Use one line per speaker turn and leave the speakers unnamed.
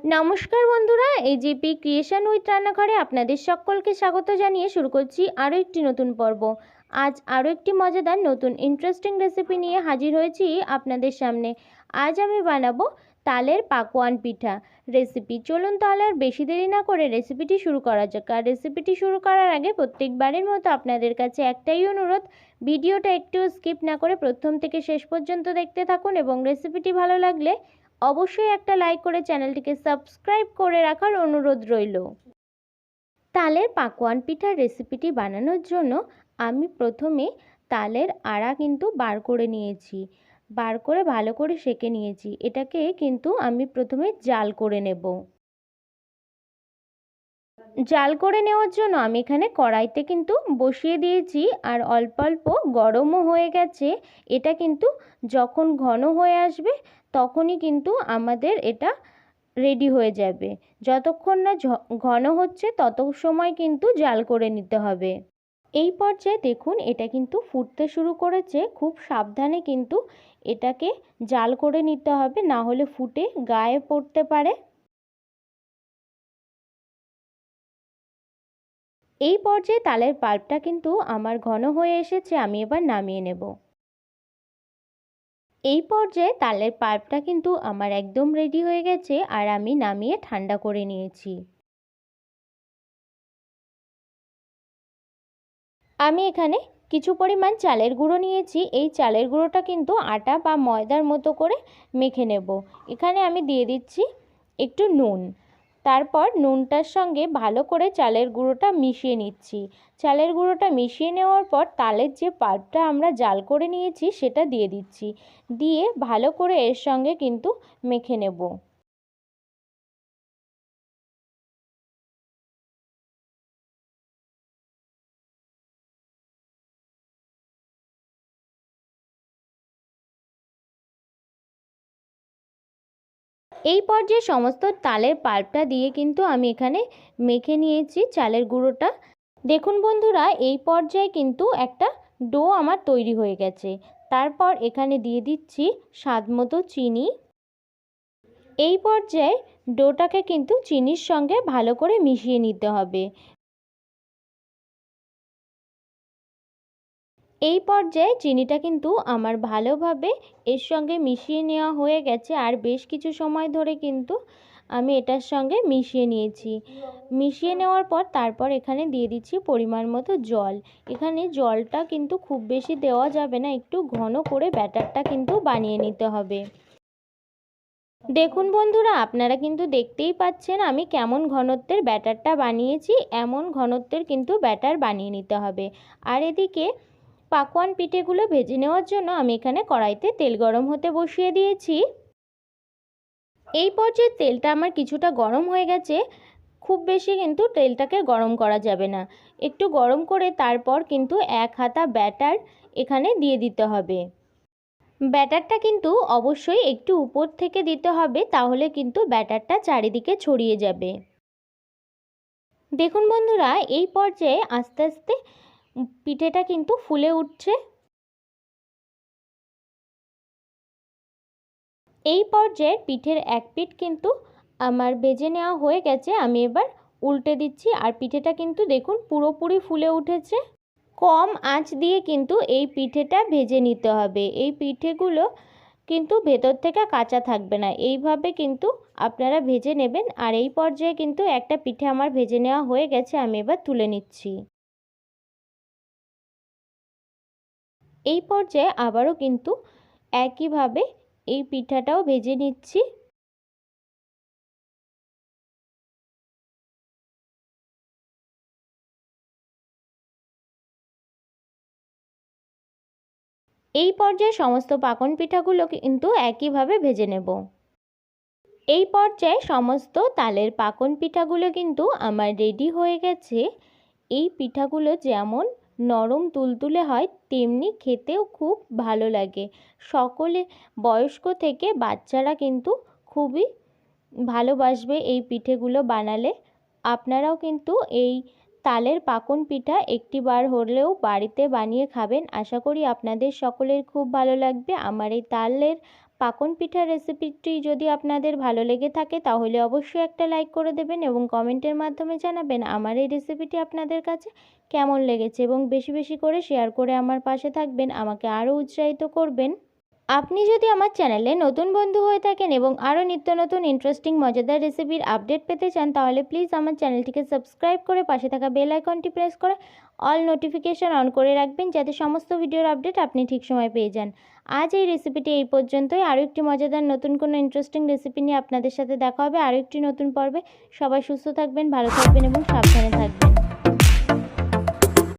নমস্কার বন্ধুরা, AGP creation with রান্নাঘরে আপনাদের সকলকে স্বাগত জানিয়ে শুরু করছি আরও একটি নতুন পর্ব। আজ আরও একটি মজাদার নতুন ইন্টারেস্টিং রেসিপি নিয়ে হাজির হয়েছি আপনাদের সামনে। আজ আমি বানাবো তালের পাকোয়ান পিঠা রেসিপি। চলুন তাহলে আর বেশি দেরি না করে রেসিপিটি শুরু করা যাক। আর রেসিপিটি শুরু করার আগে প্রত্যেকবারের মতো আপনাদের কাছে একটাই অনুরোধ, ভিডিওটা একটু স্কিপ না করে প্রথম থেকে শেষ পর্যন্ত দেখতে থাকুন এবং রেসিপিটি ভালো লাগলে অবশ্যই একটা লাইক করে চ্যানেলটিকে সাবস্ক্রাইব করে রাখার অনুরোধ রইল। তালের পাকোয়ান পিঠার রেসিপিটি বানানোর জন্য আমি প্রথমে তালের আড়া কিন্তু বার করে নিয়েছি, বার করে ভালো করে সেঁকে নিয়েছি। এটাকে কিন্তু আমি প্রথমে জাল করে নেব। জাল করে নেওয়ার জন্য আমি এখানে কড়াইতে কিন্তু বসিয়ে দিয়েছি আর অল্প অল্প গরমও হয়ে গেছে। এটা কিন্তু যখন ঘন হয়ে আসবে তখনই কিন্তু আমাদের এটা রেডি হয়ে যাবে। যতক্ষণ না ঘন হচ্ছে তত সময় কিন্তু জাল করে নিতে হবে। এই পর্যায়ে দেখুন এটা কিন্তু ফুটতে শুরু করেছে। খুব সাবধানে কিন্তু এটাকে জাল করে নিতে হবে, না হলে ফুটে গায়ে পড়তে পারে। এই পর্যায়ে তালের পাল্পটা কিন্তু আমার ঘন হয়ে এসেছে, আমি এবার নামিয়ে নেব। এই পর্যায়ে তালের পাল্পটা কিন্তু আমার একদম রেডি হয়ে গেছে আর আমি নামিয়ে ঠান্ডা করে নিয়েছি। আমি এখানে কিছু পরিমাণ চালের গুঁড়ো নিয়েছি। এই চালের গুঁড়োটা কিন্তু আটা বা ময়দার মতো করে মেখে নেব। এখানে আমি দিয়ে দিচ্ছি একটু নুন। তারপর নুনটার সঙ্গে ভালো করে চালের গুঁড়োটা মিশিয়ে নিচ্ছি। চালের গুঁড়োটা মিশিয়ে নেওয়ার পর তালের যে পাল্পটা আমরা জাল করে নিয়েছি সেটা দিয়ে দিচ্ছি, দিয়ে ভালো করে এর সঙ্গে কিন্তু মেখে নেব। এই পর্যায়ে সমস্ত তালের পাল্পটা দিয়ে কিন্তু আমি এখানে মেখে নিয়েছি চালের গুঁড়োটা। দেখুন বন্ধুরা, এই পর্যায়ে কিন্তু একটা ডো আমার তৈরি হয়ে গেছে। তারপর এখানে দিয়ে দিচ্ছি স্বাদ মতো চিনি। এই পর্যায়ে ডোটাকে কিন্তু চিনির সঙ্গে ভালো করে মিশিয়ে নিতে হবে। এই পর্যায়ে চিনিটা কিন্তু আমার ভালোভাবে এর সঙ্গে মিশিয়ে নেওয়া হয়ে গেছে আর বেশ কিছু সময় ধরে কিন্তু আমি এটার সঙ্গে মিশিয়ে নিয়েছি। মিশিয়ে নেওয়ার পর তারপর এখানে দিয়ে দিচ্ছি পরিমাণ মতো জল। এখানে জলটা কিন্তু খুব বেশি দেওয়া যাবে না, একটু ঘন করে ব্যাটারটা কিন্তু বানিয়ে নিতে হবে। দেখুন বন্ধুরা, আপনারা কিন্তু দেখতেই পাচ্ছেন আমি কেমন ঘনত্বের ব্যাটারটা বানিয়েছি। এমন ঘনত্বের কিন্তু ব্যাটার বানিয়ে নিতে হবে। আর এদিকে পাকোয়ান পিঠেগুলো ভেজে নেওয়ার জন্য আমি এখানে কড়াইতে তেল গরম হতে বসিয়ে দিয়েছি। এই পর্যায়ে তেলটা আমার কিছুটা গরম হয়ে গেছে। খুব বেশি কিন্তু তেলটাকে গরম করা যাবে না, একটু গরম করে তারপর কিন্তু এক হাতা ব্যাটার এখানে দিয়ে দিতে হবে। ব্যাটারটা কিন্তু অবশ্যই একটু উপর থেকে দিতে হবে, তাহলে কিন্তু ব্যাটারটা চারিদিকে ছড়িয়ে যাবে। দেখুন বন্ধুরা, এই পর্যায়ে আস্তে আস্তে পিঠেটা কিন্তু ফুলে উঠছে। এই পর্যায়ে পিঠের এক পিঠ কিন্তু আমার ভেজে নেওয়া হয়ে গেছে। আমি এবার উল্টে দিচ্ছি আর পিঠেটা কিন্তু দেখুন পুরোপুরি ফুলে উঠেছে। কম আঁচ দিয়ে কিন্তু এই পিঠেটা ভেজে নিতে হবে। এই পিঠেগুলো কিন্তু ভেতর থেকে কাঁচা থাকবে না, এইভাবে কিন্তু আপনারা ভেজে নেবেন। আর এই পর্যায়ে কিন্তু একটা পিঠে আমার ভেজে নেওয়া হয়ে গেছে, আমি এবার তুলে নিচ্ছি। এই পর্যায়ে আবারও কিন্তু একইভাবে এই পিঠাটাও ভেজে নিচ্ছি। এই পর্যায়ে সমস্ত পাকন পিঠাগুলো কিন্তু একইভাবে ভেজে নেব। এই পর্যায়ে সমস্ত তালের পাকন পিঠাগুলো কিন্তু আমার রেডি হয়ে গেছে। এই পিঠাগুলো যেমন নরম তুলতুলে হয় তেমনি খেতেও খুব ভালো লাগে। সকলে বয়স্ক থেকে বাচ্চারা কিন্তু খুবই ভালোবাসবে এই পিঠেগুলো বানালে। আপনারাও কিন্তু এই তালের পাকন পিঠা একটিবার হলেও বাড়িতে বানিয়ে খাবেন। আশা করি আপনাদের সকলের খুব ভালো লাগবে। আমার এই তালের পাকন পিঠার রেসিপিটি যদি আপনাদের ভালো লেগে থাকে তাহলে অবশ্যই একটা লাইক করে দেবেন এবং কমেন্টের মাধ্যমে জানাবেন আমার এই রেসিপিটি আপনাদের কাছে কেমন লেগেছে, এবং বেশি বেশি করে শেয়ার করে আমার পাশে থাকবেন, আমাকে আরও উৎসাহিত করবেন। আপনি যদি আমার চ্যানেলে নতুন বন্ধু হয়ে থাকেন এবং আরও নিত্য নতুন ইন্টারেস্টিং মজাদার রেসিপির আপডেট পেতে চান তাহলে প্লিজ আমার চ্যানেলটিকে সাবস্ক্রাইব করে পাশে থাকা বেল আইকনটি প্রেস করে অল নোটিফিকেশন অন করে রাখবেন, যাতে সমস্ত ভিডিওর আপডেট আপনি ঠিক সময় পেয়ে যান। আজ এই রেসিপিটি এই পর্যন্তই। আরও একটি মজাদার নতুন কোনো ইন্টারেস্টিং রেসিপি নিয়ে আপনাদের সাথে দেখা হবে আরও একটি নতুন পর্বে। সবাই সুস্থ থাকবেন, ভালো থাকবেন এবং সাবধানে থাকবেন।